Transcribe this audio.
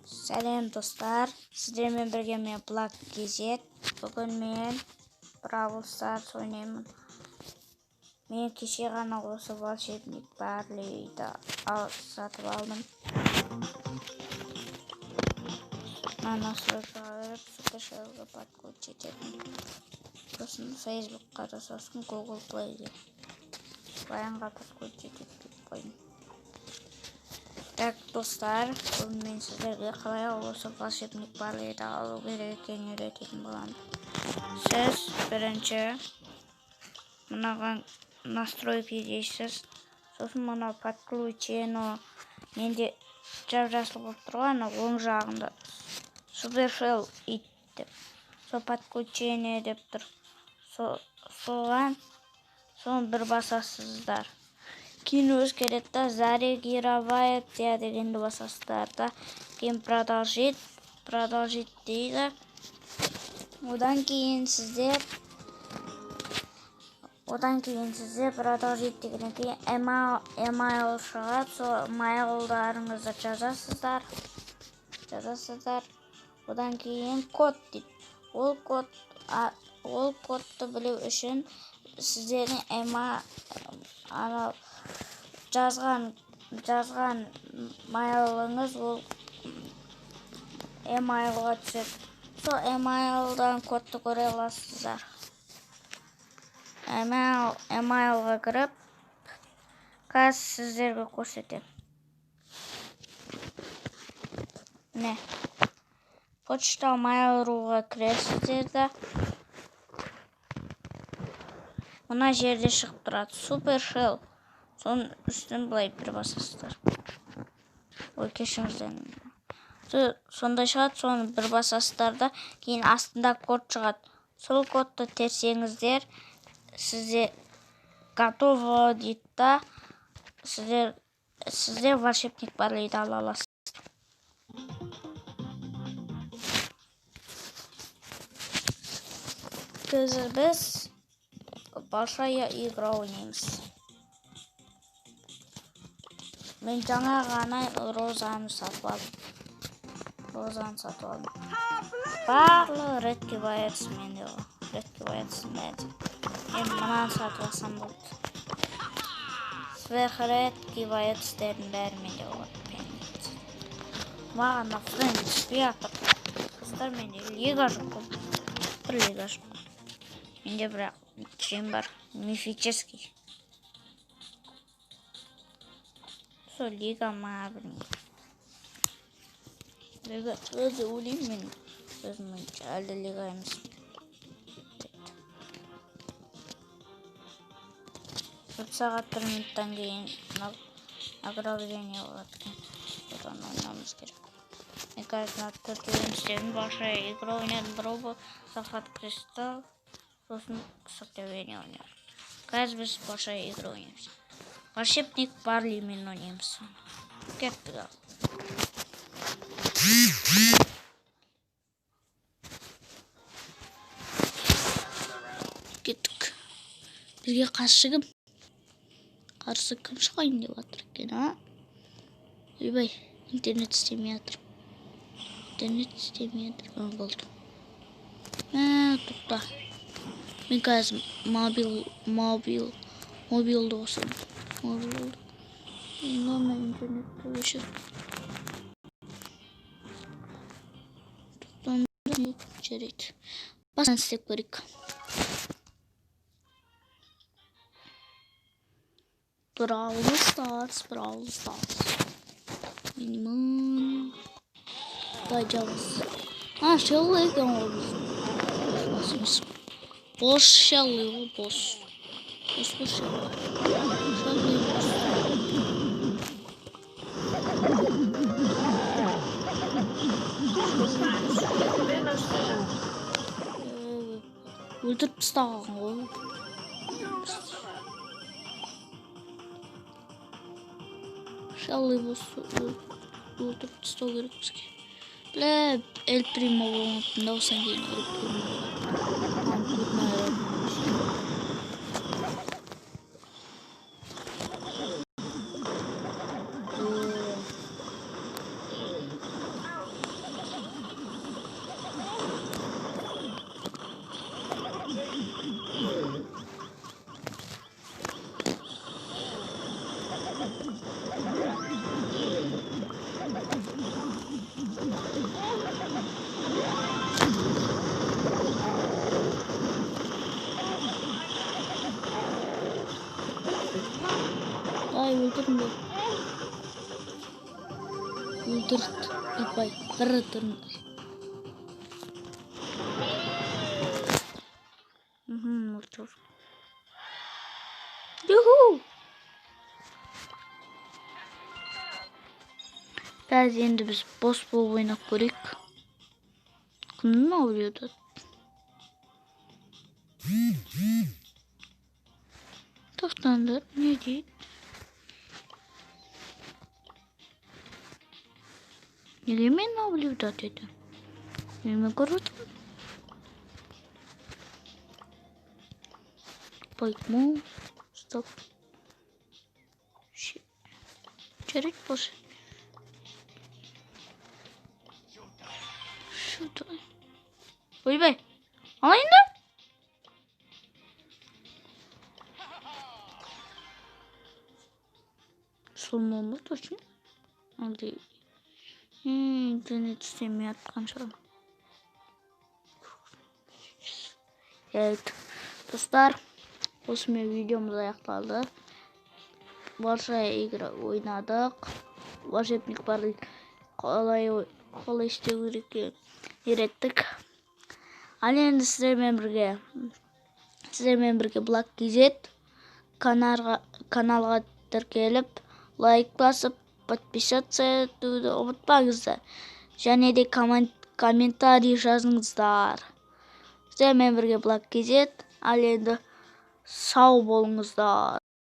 Сәлем достар, сіздермен бірге мен Блак Кезет. Бүгін мен Бравл Старс ойнаймын. Мен кеше ғана осы волшебник Барлиді сатып алдым. Настройкаға кіріп, супершелға подключить етtim. Сосын Facebook'қа да, сосын Google Play'ге баянға подключить етіп қойдым. Так, достар, бүгін мен сіздерге қалай осы волшебник Барлиді алу керек екенін үйрететін боламын. Сіз бірінші мынаған настройки дейсіз. Сосын мына подключено менде жап-жасыл болып тұрған оң жағында супершел ит. Сол подключение деп тұр. Соған бір басасыздар. Кейін өзгереді да, зарегировать дегенді басасыздар да. Кейін продолжить дейді. Одан кейін сіздер продолжить дегеннен кейін email шығады. Сол mailдарыңызды жазасыздар. Одан кейін код дейді. Ол кодты білу үшін сіздердің жазған майлыңыз ол емайлға түседі. Сол емайлдан кодты көре аласыздар. Емайлға кіріп, қазір сіздерге көрсетемін. Не? Почта Mail.ruға кіресіздер да. Мына жерде шығып тұрады. Супершел. Соның үстін былай бір басасыздар. Ой, кешіңізден. Сонда шығады, соны бір басасыздар да. Кейін астында код шығады. Сол кодты терсеңіздер, сізде готово дейді да. Сіздер волшебник Барлиді ала аласыз. Қазір біз большая игра ойнаймыз. Мен жаңа ғана розаны сатып алдым. Барлығы редке баятсы менде ғой. Редке баятсын бәді. Мен мұнан сатып алсам болды. Сверх редке баятстердің бәрі менде болады. Маған френд түспей атыр. Қыздар менде лига жоқ. Бір лига жоқ. Менде бірақ чем бар. Мифический. Сол лига ма білмеймін. Лига өзі ойлаймын мен. Өзім әлді лига емес. Сағат 1 минуттан кейін ограбление болады. Содан ойнамыз керек. Мен қазір төртеуін істедім. Большая игра ойнадым. Пробу, захват кристалл. Сосын сопротивление ойнадым. Қазір біз большая игра ойнаймыз. Волшебник Барлимен ойнаймыз. Кеттік ал. Кеттік. Бізге қарсы кім? Қарсы кім шығайын деп жатыр екен, а? Ойбай, интернет істемей жатыр. Болды. Тоқта. Мен қазір мобилді қосам. Нормал интернетті өшір. Тоқтан жарайды. Басын істеп көрейік. Бравл Старс. Минимум. Бajamız. Şallı ekan o bizim. Boş şallı o boş. Boş şallı. Şallı boş. Öldürüp tastağın o. Şallı boş. Öldürüp tastağın gerek bізге. El Primo болғандықтан дауыстан кейін El Primo Өлтірді. Апай, қыры тұрыңдар. Отыр. Юху! Қазір енді біз бос болып ойнап көрейік. Кімнің аудиода? Тоқтаңдар, не дейді? Неге мен аудиода деді? Неме көріп отырмын? Пойму. Стоп. Черить болса. Шута. Ойбай. Алайын да? Солма ма точно? Алды. Интернет істемей атқан шығар. Достар, осымен видеомыз аяқталды. Большая игра ойнадық. Волшебник бар қалай істеу керек үйреттік. Ал енді сіздермен бірге Блак KZ каналға тіркеліп, лайк басып, подписаться етуді ұмытпаңыздар. Және де комментарий жазыңыздар. Сіздермен бірге Блак KZ. Ал енді сау болыңыздар.